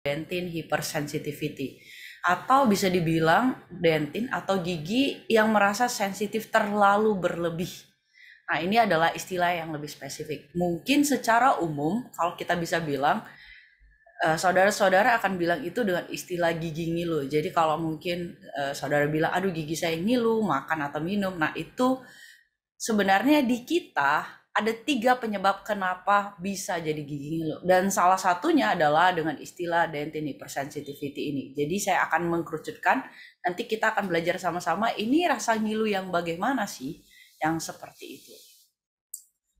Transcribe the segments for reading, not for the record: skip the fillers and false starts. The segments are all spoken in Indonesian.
dentin hypersensitivity, atau bisa dibilang dentin atau gigi yang merasa sensitif terlalu berlebih. Nah, ini adalah istilah yang lebih spesifik. Mungkin secara umum kalau kita bisa bilang, saudara-saudara akan bilang itu dengan istilah gigi ngilu. Jadi kalau mungkin saudara bilang, aduh gigi saya ngilu, makan atau minum. Nah, itu sebenarnya di kita ada 3 penyebab kenapa bisa jadi gigi ngilu. Dan salah satunya adalah dengan istilah dentin hypersensitivity ini. Jadi saya akan mengkerucutkan, nanti kita akan belajar sama-sama ini rasa ngilu yang bagaimana sih yang seperti itu.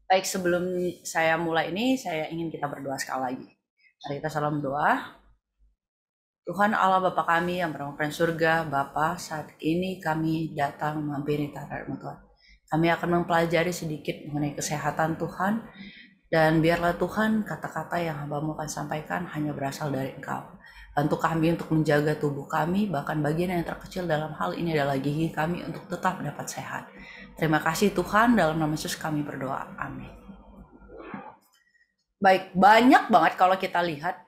Baik, sebelum saya mulai ini, saya ingin kita berdoa sekali lagi. Mari kita salam doa. Tuhan Allah Bapa kami yang berada di surga, Bapa, saat ini kami datang menghampiri tahta-Mu Tuhan. Kami akan mempelajari sedikit mengenai kesehatan Tuhan, dan biarlah Tuhan kata-kata yang hamba-Mu akan sampaikan hanya berasal dari Engkau. Bantu kami untuk menjaga tubuh kami, bahkan bagian yang terkecil dalam hal ini adalah gigi kami untuk tetap dapat sehat. Terima kasih Tuhan, dalam nama Yesus kami berdoa. Amin. Baik, banyak banget kalau kita lihat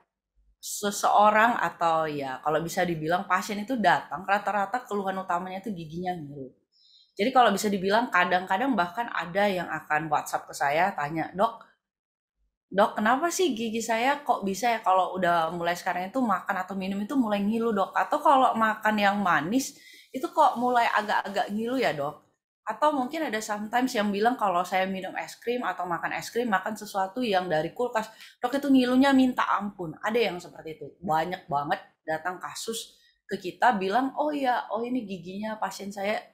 seseorang atau ya kalau bisa dibilang pasien itu datang, rata-rata keluhan utamanya itu giginya ngilu. Jadi kalau bisa dibilang kadang-kadang bahkan ada yang akan WhatsApp ke saya tanya, dok kenapa sih gigi saya kok bisa ya kalau udah mulai sekarang itu makan atau minum itu mulai ngilu dok? Atau kalau makan yang manis itu kok mulai agak-agak ngilu ya dok? Atau mungkin ada sometimes yang bilang kalau saya minum es krim atau makan es krim, makan sesuatu yang dari kulkas, dok itu ngilunya minta ampun. Ada yang seperti itu. Banyak banget datang kasus ke kita bilang, oh ya, oh ini giginya pasien saya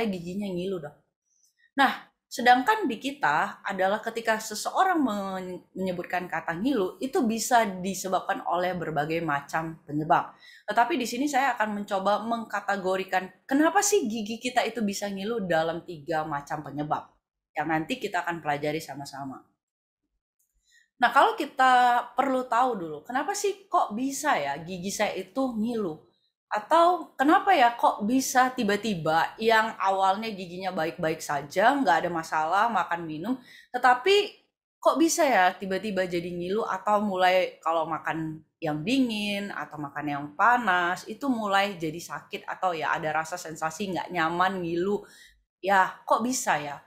giginya ngilu dok. Nah, sedangkan di kita adalah ketika seseorang menyebutkan kata ngilu, itu bisa disebabkan oleh berbagai macam penyebab. Tetapi di sini saya akan mencoba mengkategorikan kenapa sih gigi kita itu bisa ngilu dalam 3 macam penyebab. Yang nanti kita akan pelajari sama-sama. Nah, kalau kita perlu tahu dulu, kenapa sih kok bisa ya gigi saya itu ngilu? Atau kenapa ya kok bisa tiba-tiba yang awalnya giginya baik-baik saja, nggak ada masalah, makan minum, tetapi kok bisa ya tiba-tiba jadi ngilu atau mulai kalau makan yang dingin atau makan yang panas, itu mulai jadi sakit atau ya ada rasa sensasi nggak nyaman, ngilu. Ya, kok bisa ya?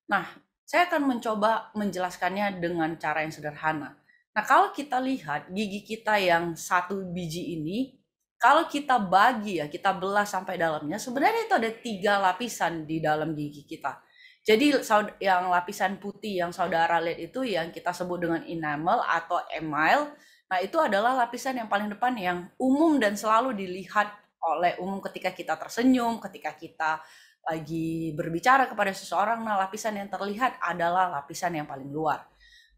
Nah, saya akan mencoba menjelaskannya dengan cara yang sederhana. Nah, kalau kita lihat gigi kita yang 1 biji ini, kalau kita bagi ya, kita belah sampai dalamnya, sebenarnya itu ada 3 lapisan di dalam gigi kita. Jadi yang lapisan putih yang saudara lihat itu yang kita sebut dengan enamel atau email. Nah, itu adalah lapisan yang paling depan yang umum dan selalu dilihat oleh umum ketika kita tersenyum, ketika kita lagi berbicara kepada seseorang. Nah, lapisan yang terlihat adalah lapisan yang paling luar.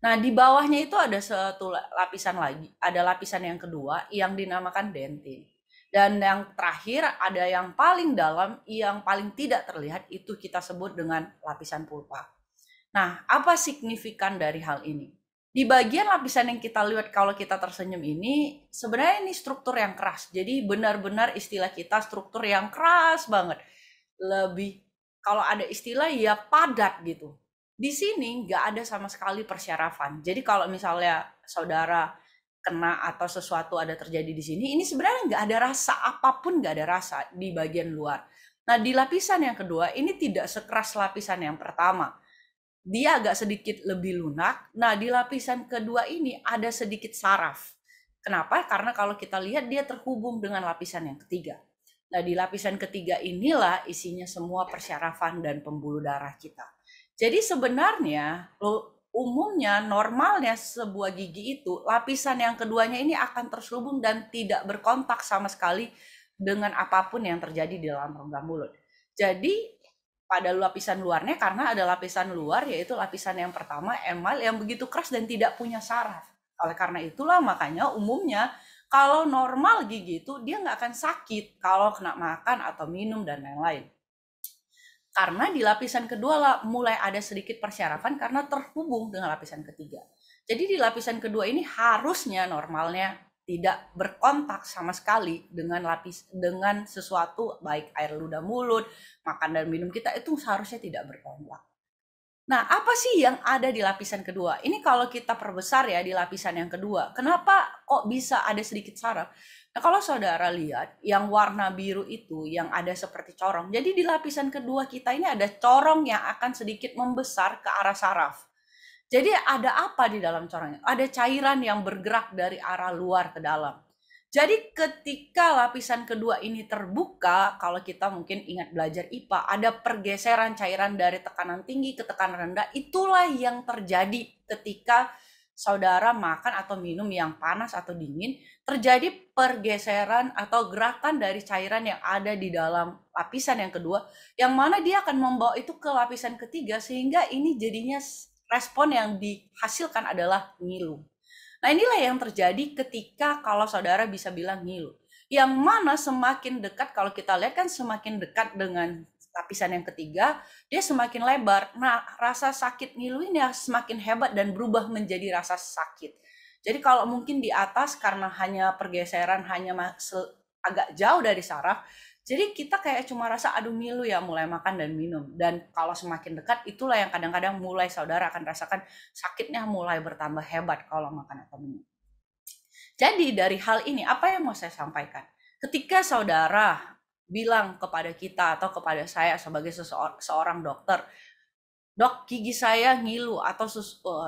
Nah, di bawahnya itu ada satu lapisan lagi, ada lapisan yang kedua yang dinamakan dentin. Dan yang terakhir ada yang paling dalam, yang paling tidak terlihat, itu kita sebut dengan lapisan pulpa. Nah, apa signifikan dari hal ini? Di bagian lapisan yang kita lihat kalau kita tersenyum ini, sebenarnya ini struktur yang keras. Jadi benar-benar istilah kita struktur yang keras banget. Lebih, kalau ada istilah ya padat gitu. Di sini nggak ada sama sekali persyarafan. Jadi kalau misalnya saudara kena atau sesuatu ada terjadi di sini, ini sebenarnya nggak ada rasa apapun, nggak ada rasa di bagian luar. Nah, di lapisan yang kedua ini tidak sekeras lapisan yang pertama. Dia agak sedikit lebih lunak. Nah, di lapisan kedua ini ada sedikit saraf. Kenapa? Karena kalau kita lihat dia terhubung dengan lapisan yang ketiga. Nah, di lapisan ketiga inilah isinya semua persyarafan dan pembuluh darah kita. Jadi sebenarnya umumnya normalnya sebuah gigi itu lapisan yang keduanya ini akan terselubung dan tidak berkontak sama sekali dengan apapun yang terjadi di dalam rongga mulut. Jadi pada lapisan luarnya, karena ada lapisan luar yaitu lapisan yang pertama emal yang begitu keras dan tidak punya saraf. Oleh karena itulah makanya umumnya kalau normal gigi itu dia nggak akan sakit kalau kena makan atau minum dan lain-lain. Karena di lapisan kedua lah mulai ada sedikit persyarafan karena terhubung dengan lapisan ketiga. Jadi di lapisan kedua ini harusnya normalnya tidak berkontak sama sekali dengan sesuatu baik air ludah mulut, makan dan minum kita itu seharusnya tidak berkontak. Nah, apa sih yang ada di lapisan kedua? Ini kalau kita perbesar ya di lapisan yang kedua. Kenapa kok bisa ada sedikit saraf? Nah, kalau saudara lihat yang warna biru itu yang ada seperti corong. Jadi di lapisan kedua kita ini ada corong yang akan sedikit membesar ke arah saraf. Jadi ada apa di dalam corongnya? Ada cairan yang bergerak dari arah luar ke dalam. Jadi ketika lapisan kedua ini terbuka, kalau kita mungkin ingat belajar IPA, ada pergeseran cairan dari tekanan tinggi ke tekanan rendah. Itulah yang terjadi ketika saudara makan atau minum yang panas atau dingin, terjadi pergeseran atau gerakan dari cairan yang ada di dalam lapisan yang kedua, yang mana dia akan membawa itu ke lapisan ketiga, sehingga ini jadinya respon yang dihasilkan adalah ngilu. Nah, inilah yang terjadi ketika kalau saudara bisa bilang ngilu. Yang mana semakin dekat, kalau kita lihat kan semakin dekat dengan lapisan yang ketiga, dia semakin lebar. Nah, rasa sakit ngilu ini semakin hebat dan berubah menjadi rasa sakit. Jadi kalau mungkin di atas karena hanya pergeseran, hanya agak jauh dari saraf, jadi kita kayak cuma rasa aduh ngilu ya mulai makan dan minum. Dan kalau semakin dekat itulah yang kadang-kadang mulai saudara akan rasakan sakitnya mulai bertambah hebat kalau makan atau minum. Jadi dari hal ini apa yang mau saya sampaikan? Ketika saudara bilang kepada kita atau kepada saya sebagai seorang dokter, dok gigi saya ngilu atau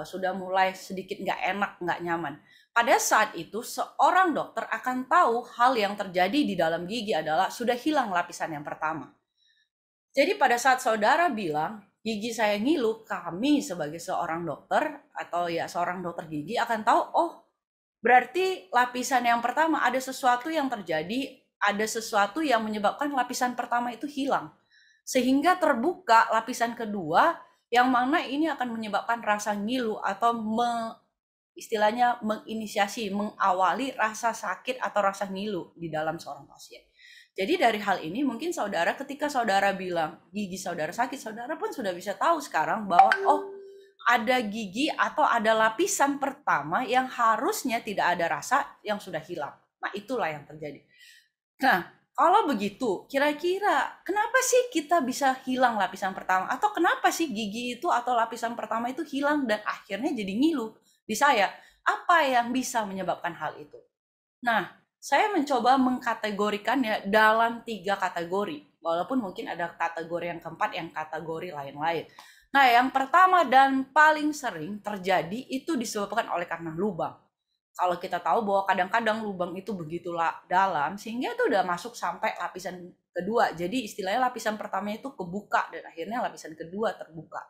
sudah mulai sedikit nggak enak, nggak nyaman. Pada saat itu seorang dokter akan tahu hal yang terjadi di dalam gigi adalah sudah hilang lapisan yang pertama. Jadi pada saat saudara bilang gigi saya ngilu, kami sebagai seorang dokter atau ya seorang dokter gigi akan tahu, oh berarti lapisan yang pertama ada sesuatu yang terjadi, ada sesuatu yang menyebabkan lapisan pertama itu hilang. Sehingga terbuka lapisan kedua yang mana ini akan menyebabkan rasa ngilu atau istilahnya menginisiasi, mengawali rasa sakit atau rasa ngilu di dalam seorang pasien. Jadi dari hal ini mungkin saudara ketika saudara bilang gigi saudara sakit, saudara pun sudah bisa tahu sekarang bahwa oh ada gigi atau ada lapisan pertama yang harusnya tidak ada rasa yang sudah hilang. Nah, itulah yang terjadi. Nah, kalau begitu, kira-kira kenapa sih kita bisa hilang lapisan pertama? Atau kenapa sih gigi itu atau lapisan pertama itu hilang dan akhirnya jadi ngilu di saya? Apa yang bisa menyebabkan hal itu? Nah, saya mencoba mengkategorikannya dalam 3 kategori. Walaupun mungkin ada kategori yang keempat yang kategori lain-lain. Nah, yang pertama dan paling sering terjadi itu disebabkan oleh karena lubang. Kalau kita tahu bahwa kadang-kadang lubang itu begitu dalam sehingga itu udah masuk sampai lapisan kedua. Jadi istilahnya lapisan pertama itu kebuka dan akhirnya lapisan kedua terbuka.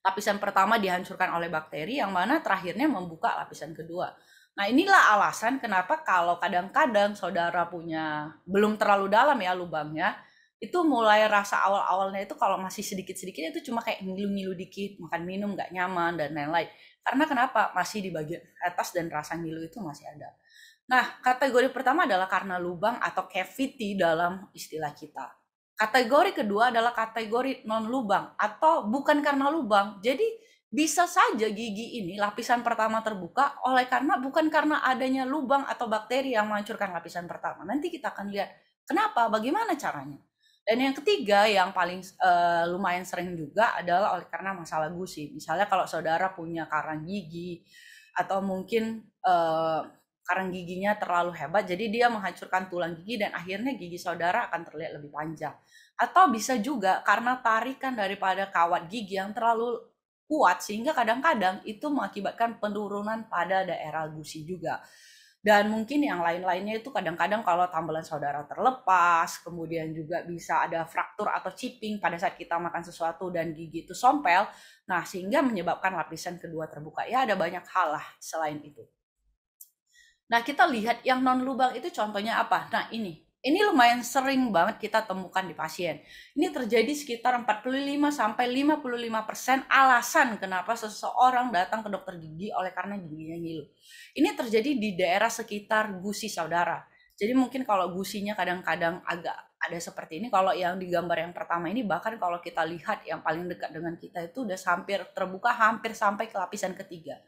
Lapisan pertama dihancurkan oleh bakteri yang mana terakhirnya membuka lapisan kedua. Nah, inilah alasan kenapa kalau kadang-kadang saudara punya belum terlalu dalam ya lubangnya, itu mulai rasa awal-awalnya itu kalau masih sedikit-sedikit itu cuma kayak ngilu-ngilu dikit, makan minum nggak nyaman dan lain-lain. Karena kenapa? Masih di bagian atas dan rasa ngilu itu masih ada. Nah, kategori pertama adalah karena lubang atau cavity dalam istilah kita. Kategori kedua adalah kategori non lubang atau bukan karena lubang. Jadi bisa saja gigi ini lapisan pertama terbuka oleh karena bukan karena adanya lubang atau bakteri yang menghancurkan lapisan pertama. Nanti kita akan lihat kenapa, bagaimana caranya. Dan yang ketiga yang paling lumayan sering juga adalah oleh karena masalah gusi. Misalnya kalau saudara punya karang gigi atau mungkin karang giginya terlalu hebat, jadi dia menghancurkan tulang gigi dan akhirnya gigi saudara akan terlihat lebih panjang. Atau bisa juga karena tarikan daripada kawat gigi yang terlalu kuat sehingga kadang-kadang itu mengakibatkan penurunan pada daerah gusi juga. Dan mungkin yang lain-lainnya itu kadang-kadang kalau tambelan saudara terlepas, kemudian juga bisa ada fraktur atau chipping pada saat kita makan sesuatu dan gigi itu sompel, nah sehingga menyebabkan lapisan kedua terbuka. Ya ada banyak hal lah selain itu. Nah, kita lihat yang non lubang itu contohnya apa? Nah, ini lumayan sering banget kita temukan di pasien. Ini terjadi sekitar 45 sampai 55% alasan kenapa seseorang datang ke dokter gigi oleh karena giginya ngilu. Ini terjadi di daerah sekitar gusi saudara. Jadi mungkin kalau gusinya kadang-kadang agak ada seperti ini, kalau yang di gambar yang pertama ini bahkan kalau kita lihat yang paling dekat dengan kita itu udah hampir terbuka hampir sampai ke lapisan ketiga.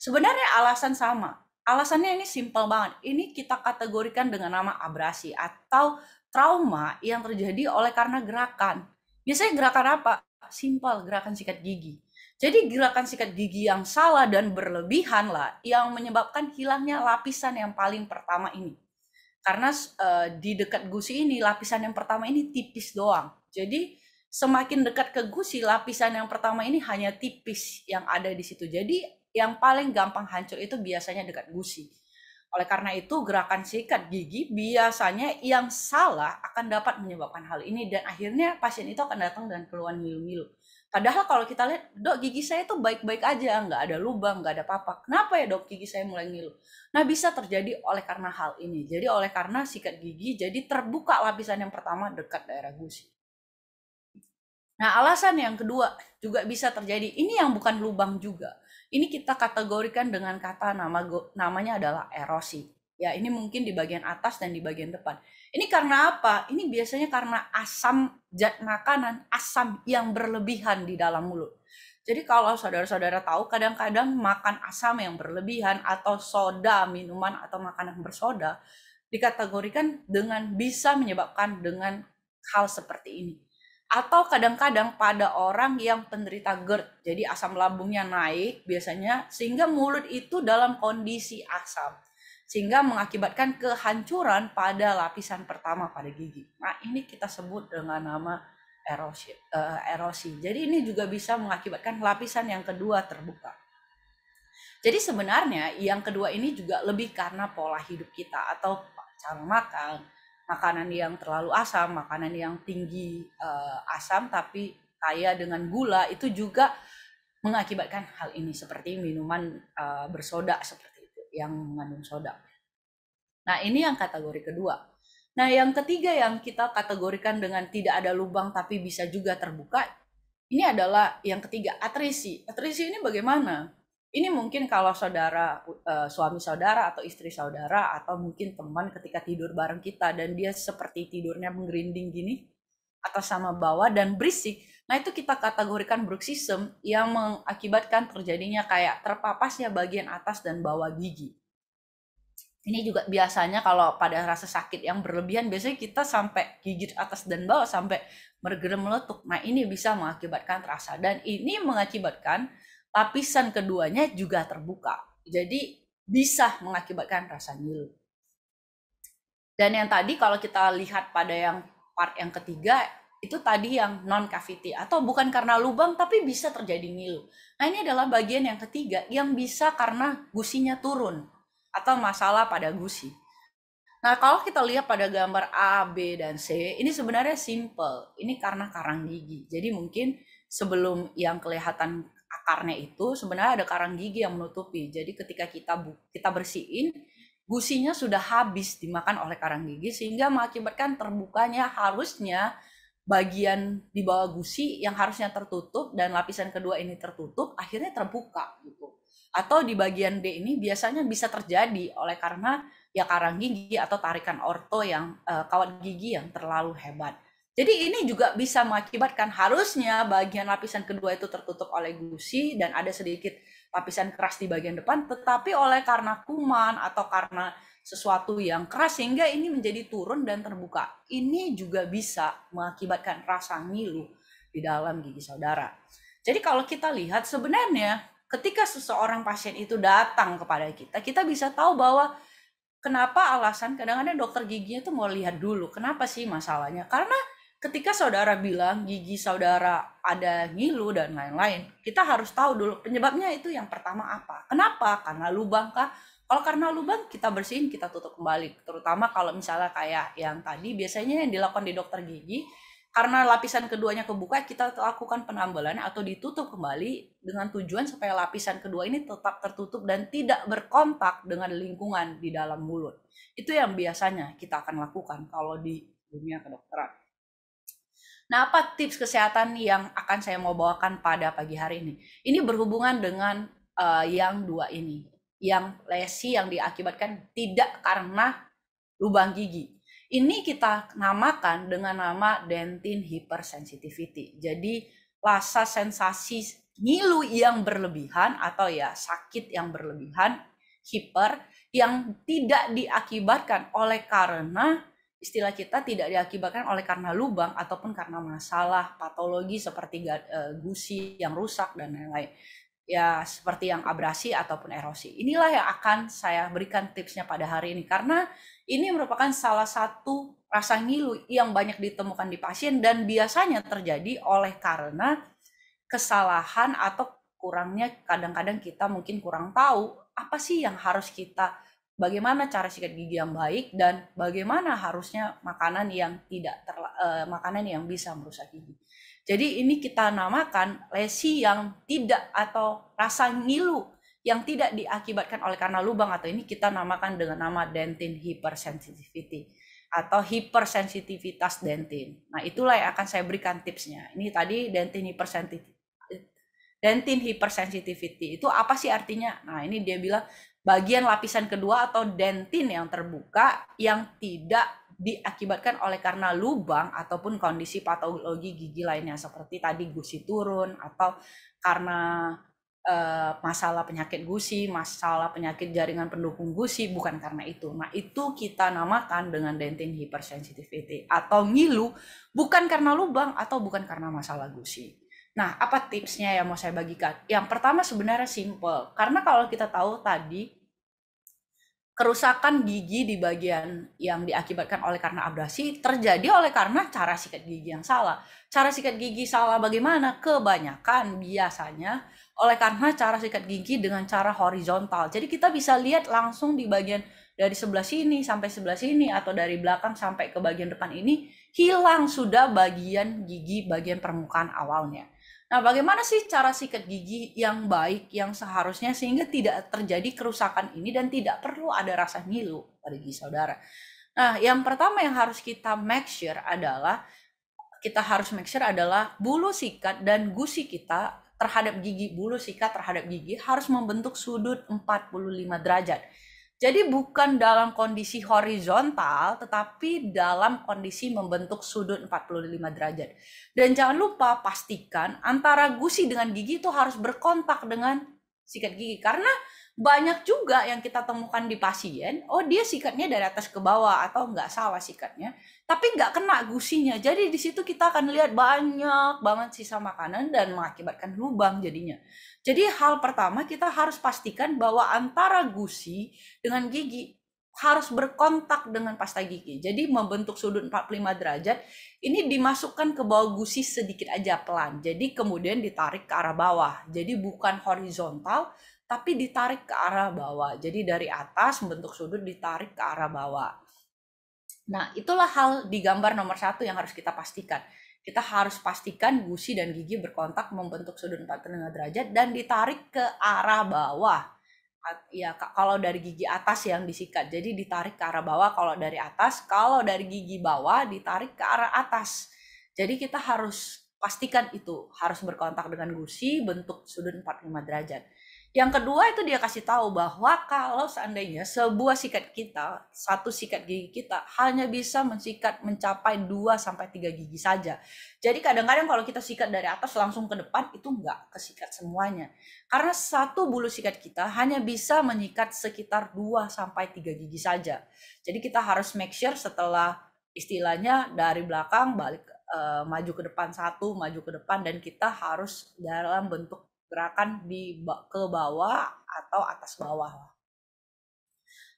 Sebenarnya alasan sama. Alasannya ini simpel banget. Ini kita kategorikan dengan nama abrasi atau trauma yang terjadi oleh karena gerakan. Biasanya gerakan apa? simpel, gerakan sikat gigi. Jadi gerakan sikat gigi yang salah dan berlebihan lah yang menyebabkan hilangnya lapisan yang paling pertama ini. Karena di dekat gusi ini lapisan yang pertama ini tipis doang. Jadi semakin dekat ke gusi, lapisan yang pertama ini hanya tipis yang ada di situ. Jadi yang paling gampang hancur itu biasanya dekat gusi. Oleh karena itu, gerakan sikat gigi biasanya yang salah akan dapat menyebabkan hal ini dan akhirnya pasien itu akan datang dengan keluhan ngilu-ngilu. Padahal kalau kita lihat, dok gigi saya tuh baik-baik aja, nggak ada lubang, nggak ada apa-apa. Kenapa ya dok gigi saya mulai ngilu? Nah bisa terjadi oleh karena hal ini. Jadi oleh karena sikat gigi, jadi terbuka lapisan yang pertama dekat daerah gusi. Nah alasan yang kedua juga bisa terjadi, ini yang bukan lubang juga. Ini kita kategorikan dengan kata namanya adalah erosi. Ya, ini mungkin di bagian atas dan di bagian depan. Ini karena apa? Ini biasanya karena asam zat makanan, asam yang berlebihan di dalam mulut. Jadi kalau saudara-saudara tahu, kadang-kadang makan asam yang berlebihan atau soda, minuman atau makanan bersoda dikategorikan dengan bisa menyebabkan dengan hal seperti ini. Atau kadang-kadang pada orang yang penderita GERD, jadi asam lambungnya naik biasanya, sehingga mulut itu dalam kondisi asam, sehingga mengakibatkan kehancuran pada lapisan pertama pada gigi. Nah ini kita sebut dengan nama erosi. Jadi ini juga bisa mengakibatkan lapisan yang kedua terbuka. Jadi sebenarnya yang kedua ini juga lebih karena pola hidup kita atau cara makan, makanan yang terlalu asam, makanan yang tinggi asam tapi kaya dengan gula itu juga mengakibatkan hal ini seperti minuman bersoda seperti itu yang mengandung soda. Nah, ini yang kategori kedua. Nah, yang ketiga yang kita kategorikan dengan tidak ada lubang tapi bisa juga terbuka, ini adalah yang ketiga, atrisi. Atrisi ini bagaimana? Ini mungkin kalau saudara, suami saudara atau istri saudara atau mungkin teman ketika tidur bareng kita dan dia seperti tidurnya menggerinding gini atas sama bawah dan berisik. Nah itu kita kategorikan bruxism yang mengakibatkan terjadinya kayak terpapasnya bagian atas dan bawah gigi. Ini juga biasanya kalau pada rasa sakit yang berlebihan biasanya kita sampai gigit atas dan bawah sampai bergerem meletup. Nah ini bisa mengakibatkan rasa dan ini mengakibatkan lapisan keduanya juga terbuka. Jadi bisa mengakibatkan rasa ngilu. Dan yang tadi kalau kita lihat pada yang part yang ketiga itu tadi yang non cavity atau bukan karena lubang tapi bisa terjadi ngilu. Nah ini adalah bagian yang ketiga yang bisa karena gusinya turun atau masalah pada gusi. Nah kalau kita lihat pada gambar A, B, dan C ini sebenarnya simple. Ini karena karang gigi. Jadi mungkin sebelum yang kelihatan akarnya itu sebenarnya ada karang gigi yang menutupi. Jadi ketika kita bersihin, gusinya sudah habis dimakan oleh karang gigi sehingga mengakibatkan terbukanya harusnya bagian di bawah gusi yang harusnya tertutup dan lapisan kedua ini tertutup akhirnya terbuka gitu. Atau di bagian D ini biasanya bisa terjadi oleh karena ya karang gigi atau tarikan orto yang kawat gigi yang terlalu hebat. Jadi ini juga bisa mengakibatkan harusnya bagian lapisan kedua itu tertutup oleh gusi dan ada sedikit lapisan keras di bagian depan, tetapi oleh karena kuman atau karena sesuatu yang keras sehingga ini menjadi turun dan terbuka. Ini juga bisa mengakibatkan rasa ngilu di dalam gigi saudara. Jadi kalau kita lihat sebenarnya ketika seseorang pasien itu datang kepada kita, kita bisa tahu bahwa kenapa alasan kadang-kadang dokter giginya itu mau lihat dulu. Kenapa sih masalahnya? Karena ketika saudara bilang gigi saudara ada ngilu dan lain-lain, kita harus tahu dulu penyebabnya itu yang pertama apa. Kenapa? Karena lubang kah? Kalau karena lubang kita bersihin, kita tutup kembali. Terutama kalau misalnya kayak yang tadi biasanya yang dilakukan di dokter gigi, karena lapisan keduanya kebuka, kita lakukan penambelan atau ditutup kembali dengan tujuan supaya lapisan kedua ini tetap tertutup dan tidak berkontak dengan lingkungan di dalam mulut. Itu yang biasanya kita akan lakukan kalau di dunia kedokteran. Nah, apa tips kesehatan yang akan saya mau bawakan pada pagi hari ini? Ini berhubungan dengan yang dua ini. Yang lesi yang diakibatkan tidak karena lubang gigi. Ini kita namakan dengan nama dentin hypersensitivity. Jadi rasa sensasi ngilu yang berlebihan atau ya sakit yang berlebihan, hiper, yang tidak diakibatkan oleh karena istilah kita tidak diakibatkan oleh karena lubang ataupun karena masalah patologi seperti gusi yang rusak dan lain-lain. Ya, seperti yang abrasi ataupun erosi. Inilah yang akan saya berikan tipsnya pada hari ini karena ini merupakan salah satu rasa ngilu yang banyak ditemukan di pasien dan biasanya terjadi oleh karena kesalahan atau kurangnya kadang-kadang kita mungkin kurang tahu apa sih yang harus kita, bagaimana cara sikat gigi yang baik dan bagaimana harusnya makanan yang makanan yang bisa merusak gigi. Jadi ini kita namakan lesi yang tidak atau rasa ngilu yang tidak diakibatkan oleh karena lubang, atau ini kita namakan dengan nama dentin hypersensitivity atau hipersensitivitas dentin. Nah, itulah yang akan saya berikan tipsnya. Ini tadi dentin hypersensitivity itu apa sih artinya? Nah, ini dia bilang bagian lapisan kedua atau dentin yang terbuka yang tidak diakibatkan oleh karena lubang ataupun kondisi patologi gigi lainnya seperti tadi gusi turun atau karena masalah penyakit gusi, masalah penyakit jaringan pendukung gusi, bukan karena itu. Nah, itu kita namakan dengan dentin hypersensitivity atau ngilu bukan karena lubang atau bukan karena masalah gusi. Nah, apa tipsnya yang mau saya bagikan? Yang pertama sebenarnya simple, karena kalau kita tahu tadi kerusakan gigi di bagian yang diakibatkan oleh karena abrasi terjadi oleh karena cara sikat gigi yang salah. Cara sikat gigi salah bagaimana? Kebanyakan biasanya oleh karena cara sikat gigi dengan cara horizontal. Jadi kita bisa lihat langsung di bagian dari sebelah sini sampai sebelah sini atau dari belakang sampai ke bagian depan ini hilang sudah bagian gigi bagian permukaan awalnya. Nah, bagaimana sih cara sikat gigi yang baik, yang seharusnya sehingga tidak terjadi kerusakan ini dan tidak perlu ada rasa ngilu pada gigi saudara? Nah, yang pertama yang harus kita make sure adalah bulu sikat dan gusi kita terhadap gigi, bulu sikat terhadap gigi harus membentuk sudut 45 derajat. Jadi bukan dalam kondisi horizontal, tetapi dalam kondisi membentuk sudut 45 derajat. Dan jangan lupa pastikan antara gusi dengan gigi itu harus berkontak dengan sikat gigi. Karena banyak juga yang kita temukan di pasien, oh dia sikatnya dari atas ke bawah atau nggak salah sikatnya, tapi nggak kena gusinya. Jadi di situ kita akan lihat banyak banget sisa makanan dan mengakibatkan lubang jadinya. Jadi hal pertama kita harus pastikan bahwa antara gusi dengan gigi harus berkontak dengan pasta gigi. Jadi membentuk sudut 45 derajat, ini dimasukkan ke bawah gusi sedikit aja pelan. Jadi kemudian ditarik ke arah bawah. Jadi bukan horizontal, tapi ditarik ke arah bawah. Jadi dari atas membentuk sudut ditarik ke arah bawah. Nah, itulah hal di gambar nomor 1 yang harus kita pastikan. Kita harus pastikan gusi dan gigi berkontak membentuk sudut 45 derajat dan ditarik ke arah bawah. Ya, kalau dari gigi atas yang disikat, jadi ditarik ke arah bawah kalau dari atas, kalau dari gigi bawah ditarik ke arah atas. Jadi kita harus pastikan itu harus berkontak dengan gusi bentuk sudut 45 derajat. Yang kedua itu dia kasih tahu bahwa kalau seandainya sebuah sikat kita, satu sikat gigi kita hanya bisa mencapai 2 sampai 3 gigi saja. Jadi kadang-kadang kalau kita sikat dari atas langsung ke depan itu enggak kesikat semuanya. Karena satu bulu sikat kita hanya bisa menyikat sekitar 2 sampai 3 gigi saja. Jadi kita harus make sure setelah istilahnya dari belakang balik maju ke depan satu, maju ke depan, dan kita harus dalam bentuk gerakan ke bawah atau atas bawah.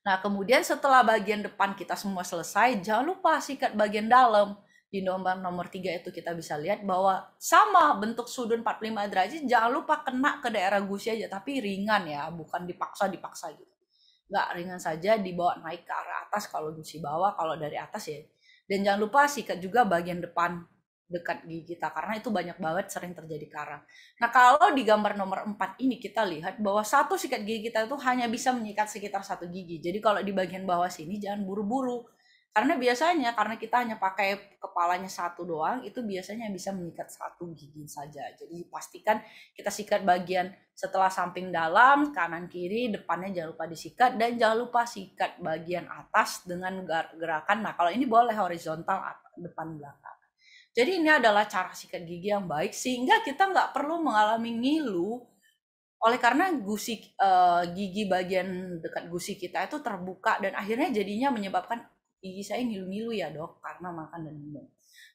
Nah, kemudian setelah bagian depan kita semua selesai, jangan lupa sikat bagian dalam. Di nomor 3 itu kita bisa lihat bahwa sama bentuk sudut 45 derajat, jangan lupa kena ke daerah gusi aja, tapi ringan ya, bukan dipaksa gitu. Nggak, ringan saja, dibawa naik ke arah atas kalau gusi bawah, kalau dari atas ya. Dan jangan lupa sikat juga bagian depan dekat gigi kita, karena itu banyak banget sering terjadi karang. Nah, kalau di gambar nomor 4 ini kita lihat bahwa satu sikat gigi kita itu hanya bisa menyikat sekitar 1 gigi. Jadi kalau di bagian bawah sini jangan buru-buru. Karena biasanya karena kita hanya pakai kepalanya satu doang, itu biasanya bisa menyikat 1 gigi saja. Jadi pastikan kita sikat bagian setelah samping dalam, kanan kiri, depannya jangan lupa disikat, dan jangan lupa sikat bagian atas dengan gerakan. Nah, kalau ini boleh horizontal depan belakang. Jadi ini adalah cara sikat gigi yang baik sehingga kita nggak perlu mengalami ngilu oleh karena gigi bagian dekat gusi kita itu terbuka dan akhirnya jadinya menyebabkan gigi saya ngilu-ngilu ya dok karena makan dan minum.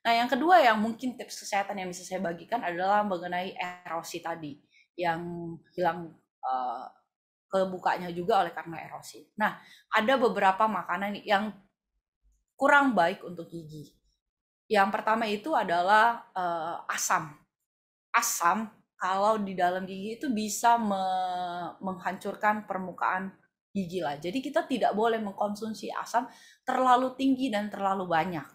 Nah yang kedua yang mungkin tips kesehatan yang bisa saya bagikan adalah mengenai erosi tadi, yang hilang kebukanya juga oleh karena erosi. Nah ada beberapa makanan yang kurang baik untuk gigi. Yang pertama itu adalah asam. Asam kalau di dalam gigi itu bisa menghancurkan permukaan gigi lah. Jadi kita tidak boleh mengkonsumsi asam terlalu tinggi dan terlalu banyak.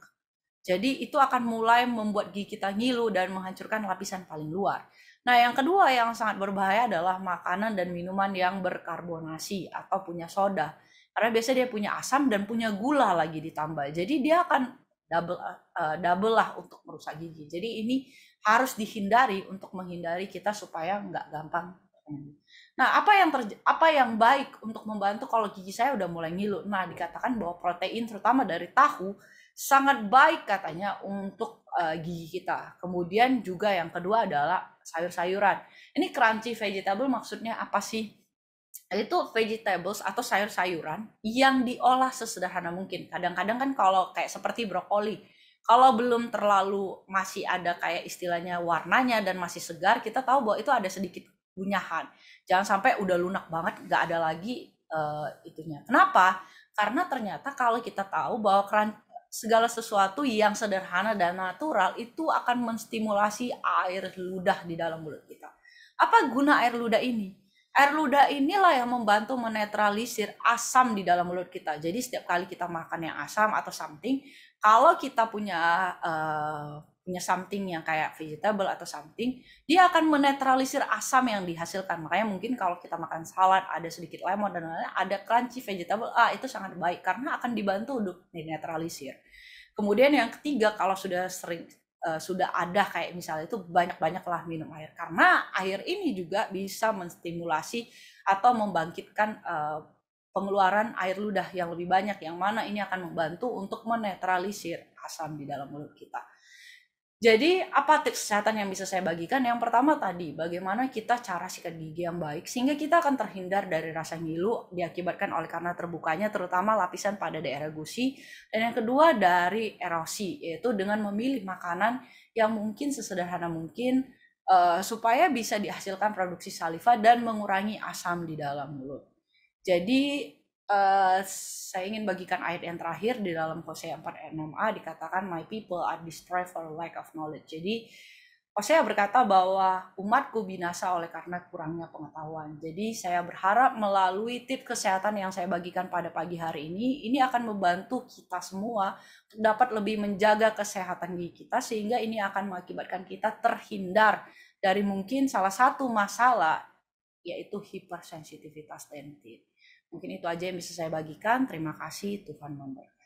Jadi itu akan mulai membuat gigi kita ngilu dan menghancurkan lapisan paling luar. Nah, yang kedua yang sangat berbahaya adalah makanan dan minuman yang berkarbonasi atau punya soda. Karena biasanya dia punya asam dan punya gula lagi ditambah. Jadi dia akan double lah untuk merusak gigi. Jadi ini harus dihindari untuk menghindari kita supaya nggak gampang. Nah, apa yang baik untuk membantu kalau gigi saya udah mulai ngilu? Nah, dikatakan bahwa protein terutama dari tahu sangat baik katanya untuk gigi kita. Kemudian juga yang kedua adalah sayur-sayuran. Ini crunchy vegetable maksudnya apa sih? Itu vegetables atau sayur-sayuran yang diolah sesederhana mungkin. Kadang-kadang kan kalau kayak seperti brokoli, kalau belum terlalu masih ada kayak istilahnya warnanya dan masih segar, kita tahu bahwa itu ada sedikit kunyahan. Jangan sampai udah lunak banget, nggak ada lagi itunya. Kenapa? Karena ternyata kalau kita tahu bahwa segala sesuatu yang sederhana dan natural itu akan menstimulasi air ludah di dalam mulut kita. Apa guna air ludah ini? Air ludah inilah yang membantu menetralisir asam di dalam mulut kita. Jadi setiap kali kita makan yang asam atau something, kalau kita punya something yang kayak vegetable atau something, dia akan menetralisir asam yang dihasilkan. Makanya mungkin kalau kita makan salad ada sedikit lemon dan lain-lain, ada crunchy vegetable, itu sangat baik karena akan dibantu untuk dinetralisir. Kemudian yang ketiga, kalau sudah ada kayak misalnya itu banyak-banyaklah minum air karena air ini juga bisa menstimulasi atau membangkitkan pengeluaran air ludah yang lebih banyak, yang mana ini akan membantu untuk menetralisir asam di dalam mulut kita. Jadi apa tips kesehatan yang bisa saya bagikan? Yang pertama tadi, bagaimana kita cara sikat gigi yang baik sehingga kita akan terhindar dari rasa ngilu diakibatkan oleh karena terbukanya terutama lapisan pada daerah gusi. Dan yang kedua dari erosi, yaitu dengan memilih makanan yang mungkin sesederhana mungkin supaya bisa dihasilkan produksi saliva dan mengurangi asam di dalam mulut. Jadi saya ingin bagikan ayat yang terakhir di dalam Hosea 4 ayat 6a, dikatakan my people are destroyed for lack of knowledge. Jadi Hosea berkata bahwa umatku binasa oleh karena kurangnya pengetahuan. Jadi saya berharap melalui tips kesehatan yang saya bagikan pada pagi hari ini akan membantu kita semua untuk dapat lebih menjaga kesehatan gigi kita, sehingga ini akan mengakibatkan kita terhindar dari mungkin salah satu masalah, yaitu hipersensitivitas dentin. Mungkin itu aja yang bisa saya bagikan. Terima kasih, Tuhan memberkati.